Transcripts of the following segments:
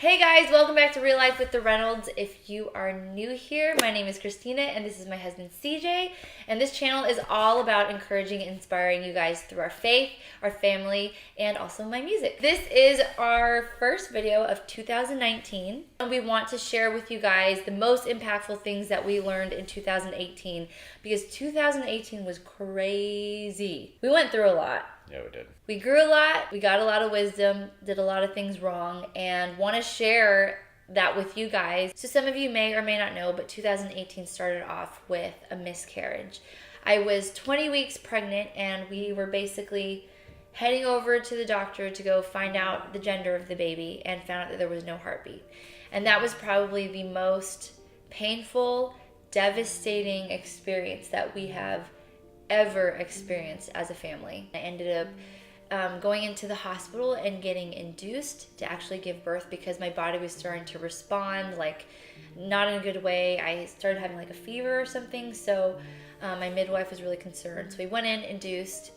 Hey guys, welcome back to Real Life with the Reynolds. If you are new here, my name is Christina and this is my husband CJ. And this channel is all about encouraging and inspiring you guys through our faith, our family, and also my music. This is our first video of 2019. And we want to share with you guys the most impactful things that we learned in 2018 because 2018 was crazy. We went through a lot. Yeah, we did. We grew a lot, we got a lot of wisdom, did a lot of things wrong, and want to share that with you guys. So some of you may or may not know, but 2018 started off with a miscarriage. I was 20 weeks pregnant, and we were basically heading over to the doctor to go find out the gender of the baby, and found out that there was no heartbeat. And that was probably the most painful, devastating experience that we have ever experienced as a family. I ended up going into the hospital and getting induced to actually give birth because my body was starting to respond like not in a good way. I started having like a fever or something, so my midwife was really concerned. So we went in, induced,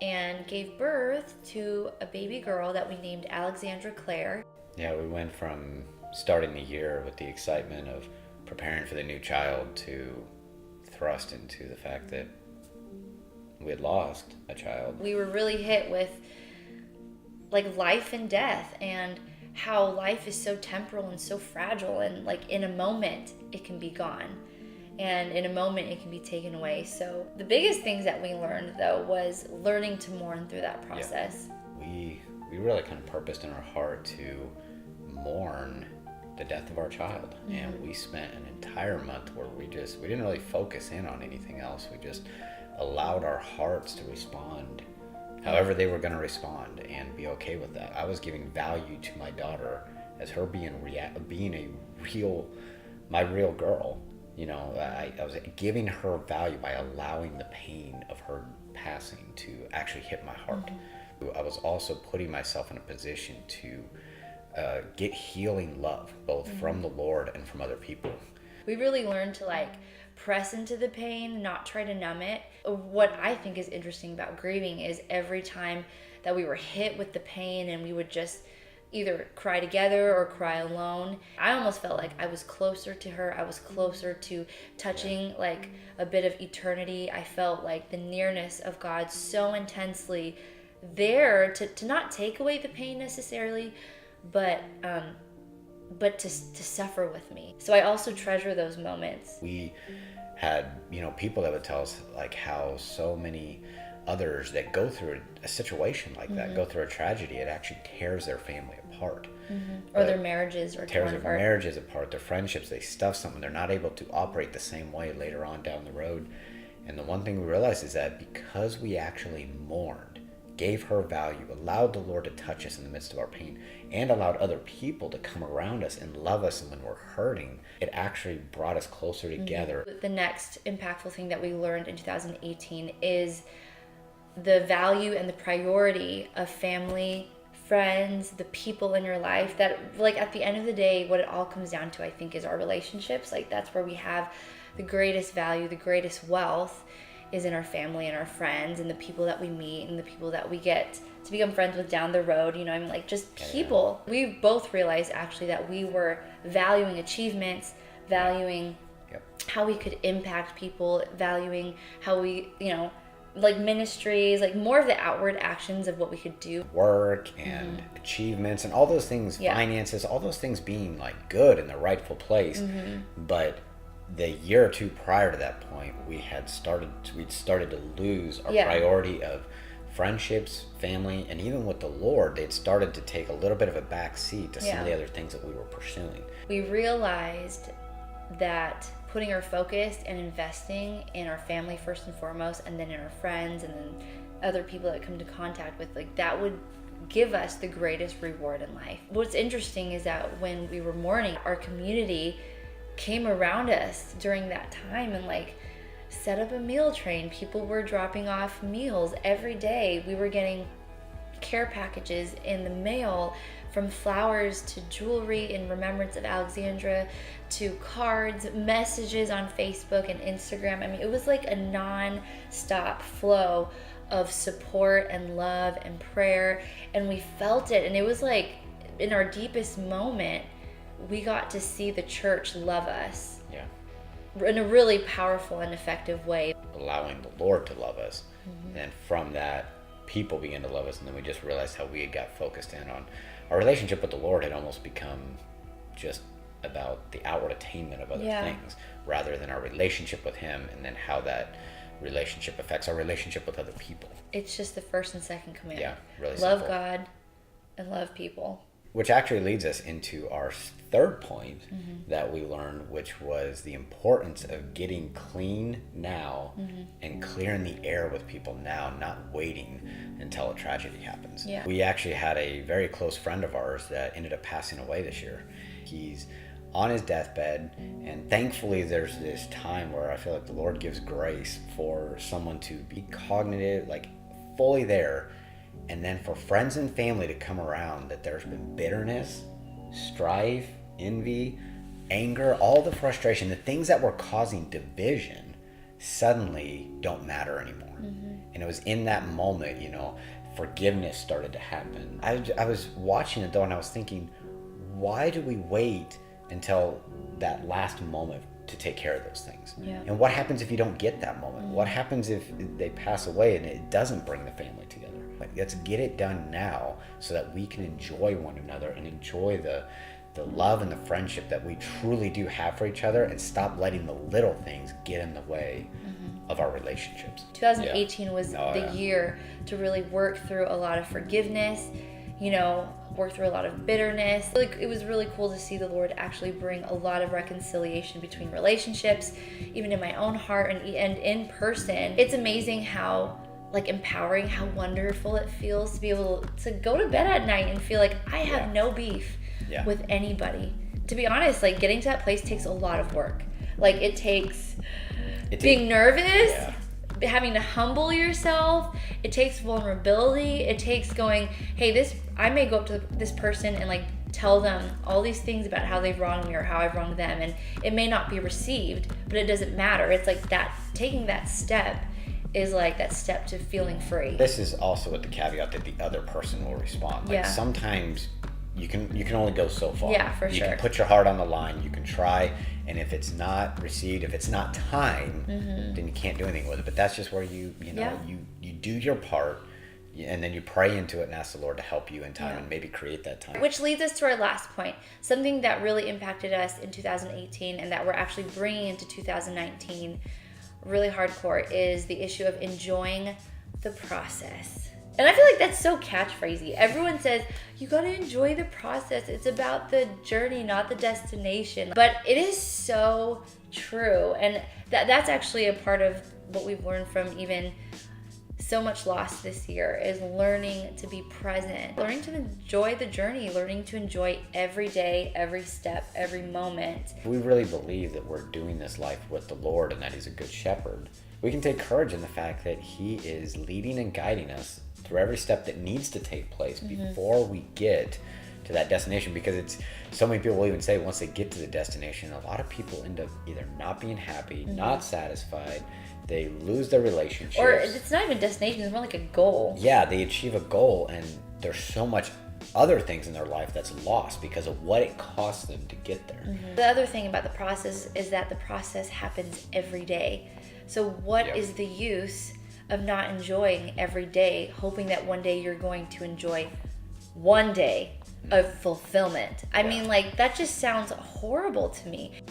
and gave birth to a baby girl that we named Alexandra Claire. Yeah, we went from starting the year with the excitement of preparing for the new child to thrust into the fact that we had lost a child. We were really hit with like life and death and how life is so temporal and so fragile, and like in a moment it can be gone and in a moment it can be taken away. So the biggest things that we learned though was learning to mourn through that process. Yeah. We really kind of purposed in our heart to mourn the death of our child. Mm-hmm. And we spent an entire month where we didn't really focus in on anything else. We just allowed our hearts to respond however they were going to respond and be okay with that. I was giving value to my daughter as her being my real girl. You know, I was giving her value by allowing the pain of her passing to actually hit my heart. Mm-hmm. I was also putting myself in a position to get healing love, both from the Lord and from other people. We really learned to like press into the pain, not try to numb it. What I think is interesting about grieving is every time that we were hit with the pain and we would just either cry together or cry alone, I almost felt like I was closer to her. I was closer to touching like a bit of eternity. I felt like the nearness of God so intensely there to not take away the pain necessarily, but to suffer with me. So I also treasure those moments. We had, people that would tell us like how so many others that go through a situation like that, go through a tragedy, it actually tears their family apart. Or their marriages are tears their marriages apart, their friendships, they stuff something. They're not able to operate the same way later on down the road. And the one thing we realized is that because we actually mourned, gave her value, allowed the Lord to touch us in the midst of our pain, and allowed other people to come around us and love us when we're hurting, it actually brought us closer together. The next impactful thing that we learned in 2018 is the value and the priority of family, friends, the people in your life. That like at the end of the day, what it all comes down to, I think, is our relationships. Like that's where we have the greatest value, the greatest wealth is in our family and our friends and the people that we meet and the people that we get to become friends with down the road. Like just people. Yeah. We both realized actually that we were valuing achievements, valuing how we could impact people, valuing how we, like ministries, like more of the outward actions of what we could do. Work and achievements and all those things, finances, all those things being like good in the rightful place. But the year or two prior to that point, we'd started to lose our priority of friendships, family, and even with the Lord, they'd started to take a little bit of a back seat to some of the other things that we were pursuing. We realized that putting our focus and investing in our family first and foremost, and then in our friends, and then other people that come to contact with, like that would give us the greatest reward in life. What's interesting is that when we were mourning, our community came around us during that time and like set up a meal train. People were dropping off meals every day. We were getting care packages in the mail, from flowers to jewelry in remembrance of Alexandra to cards, messages on Facebook and Instagram. I mean, it was like a non-stop flow of support and love and prayer, and we felt it, and it was like in our deepest moment, we got to see the church love us. Yeah. In a really powerful and effective way. Allowing the Lord to love us. And from that, people began to love us. And then we just realized how we had got focused in on our relationship with the Lord had almost become just about the outward attainment of other things rather than our relationship with him, and then how that relationship affects our relationship with other people. It's just the first and second commandment. Yeah, really love simple. God and love people. Which actually leads us into our third point that we learned, which was the importance of getting clean now and clearing the air with people now, not waiting until a tragedy happens. Yeah. We actually had a very close friend of ours that ended up passing away this year. He's on his deathbed, and thankfully there's this time where I feel like the Lord gives grace for someone to be cognitive, like fully there, and then for friends and family to come around that there's been bitterness, strife, envy, anger, all the frustration, the things that were causing division suddenly don't matter anymore. And it was in that moment, forgiveness started to happen. I was watching it though, and I was thinking, why do we wait until that last moment to take care of those things? Yeah. And what happens if you don't get that moment? What happens if they pass away and it doesn't bring the family together? Like, let's get it done now so that we can enjoy one another and enjoy the love and the friendship that we truly do have for each other, and stop letting the little things get in the way of our relationships. 2018 was the year to really work through a lot of forgiveness, work through a lot of bitterness. It was really cool to see the Lord actually bring a lot of reconciliation between relationships, even in my own heart and in person. It's amazing how empowering, how wonderful it feels to be able to go to bed at night and feel like I have no beef with anybody. To be honest, getting to that place takes a lot of work. It takes being nervous, having to humble yourself. It takes vulnerability. It takes going, hey, I may go up to this person and tell them all these things about how they've wronged me or how I've wronged them, and it may not be received, but it doesn't matter. It's that taking that step is that step to feeling free. This is also with the caveat that the other person will respond. Sometimes you can only go so far. Yeah, for sure. You can put your heart on the line, you can try, and if it's not received, if it's not time, then you can't do anything with it. But that's just where you do your part, and then you pray into it and ask the Lord to help you in time and maybe create that time. Which leads us to our last point, something that really impacted us in 2018 and that we're actually bringing into 2019 really hardcore is the issue of enjoying the process. And I feel like that's so catchphrasy. Everyone says, you gotta enjoy the process. It's about the journey, not the destination. But it is so true. And that's actually a part of what we've learned from even so much loss this year is learning to be present, learning to enjoy the journey, learning to enjoy every day, every step, every moment. We really believe that we're doing this life with the Lord and that he's a good shepherd. We can take courage in the fact that he is leading and guiding us through every step that needs to take place before we get to that destination, because it's so many people will even say once they get to the destination, a lot of people end up either not being happy, not satisfied, they lose their relationships. Or it's not even a destination, it's more like a goal. Yeah, they achieve a goal and there's so much other things in their life that's lost because of what it costs them to get there. The other thing about the process is that the process happens every day. So what is the use of not enjoying every day, hoping that one day you're going to enjoy one day of fulfillment? I mean, that just sounds horrible to me.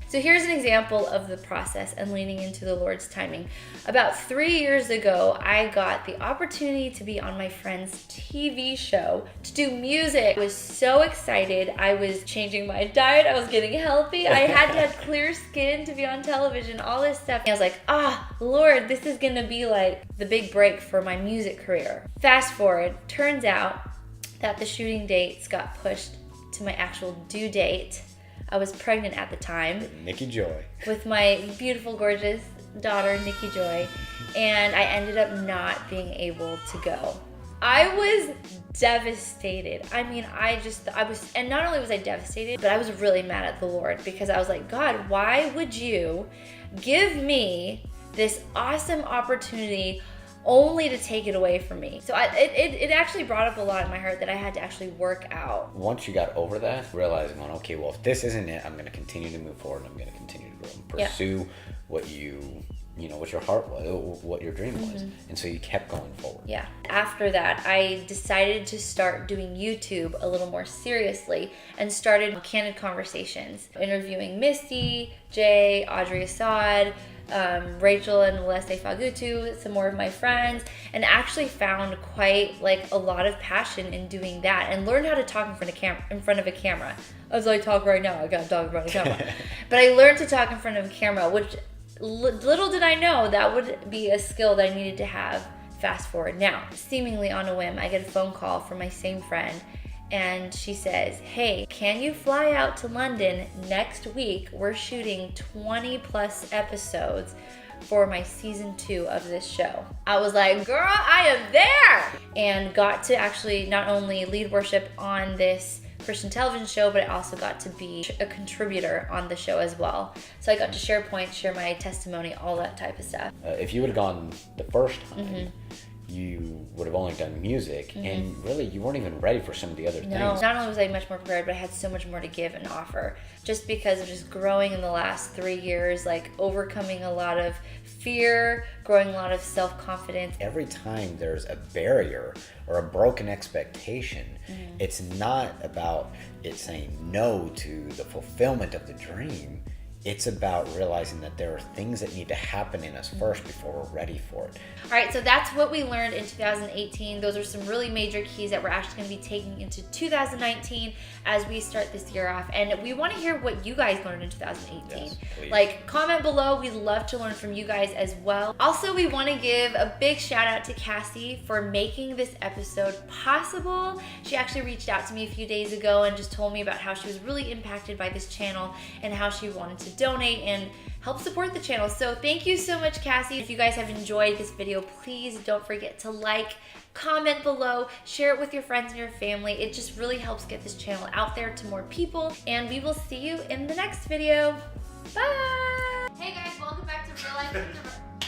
So here's an example of the process and leaning into the Lord's timing. About 3 years ago, I got the opportunity to be on my friend's TV show to do music. I was so excited. I was changing my diet. I was getting healthy. I had to have clear skin to be on television, all this stuff. And I was like, Lord, this is gonna be the big break for my music career. Fast forward, turns out that the shooting dates got pushed to my actual due date. I was pregnant at the time. Nikki Joy. With my beautiful, gorgeous daughter, Nikki Joy. And I ended up not being able to go. I was devastated. I mean, and not only was I devastated, but I was really mad at the Lord because I was like, God, why would you give me this awesome opportunity only to take it away from me. So it actually brought up a lot in my heart that I had to actually work out. Once you got over that, realizing, well, okay, well, if this isn't it, I'm going to continue to move forward. I'm going to continue to grow and pursue what what your heart was, what your dream was. And so you kept going forward. Yeah. After that, I decided to start doing YouTube a little more seriously and started Candid Conversations, interviewing Misty, Jay, Audrey Assad, Rachel and Melesse Fagutu, some more of my friends, and actually found quite like a lot of passion in doing that and learned how to talk in front of a camera. As I talk right now, I gotta talk in front of a camera. But I learned to talk in front of a camera, which little did I know that would be a skill that I needed to have. Fast forward now, seemingly on a whim, I get a phone call from my same friend, and she says, hey, can you fly out to London next week? We're shooting 20 plus episodes for my season 2 of this show. I was like, girl, I am there! And got to actually not only lead worship on this Christian television show, but I also got to be a contributor on the show as well. So I got to share points, share my testimony, all that type of stuff. If you would have gone the first time, you would have only done music, and really you weren't even ready for some of the other things. Not only was I much more prepared, but I had so much more to give and offer, just because of just growing in the last 3 years, like overcoming a lot of fear, growing a lot of self-confidence. Every time there's a barrier or a broken expectation, it's not about it saying no to the fulfillment of the dream. It's about realizing that there are things that need to happen in us first before we're ready for it. All right, so that's what we learned in 2018. Those are some really major keys that we're actually going to be taking into 2019 as we start this year off. And we want to hear what you guys learned in 2018. Yes, please. Like, comment below. We'd love to learn from you guys as well. Also, we want to give a big shout out to Cassie for making this episode possible. She actually reached out to me a few days ago and just told me about how she was really impacted by this channel and how she wanted to donate and help support the channel. So thank you so much, Cassie. If you guys have enjoyed this video, please don't forget to like, comment below, share it with your friends and your family. It just really helps get this channel out there to more people. And we will see you in the next video. Bye! Hey guys, welcome back to Real Life.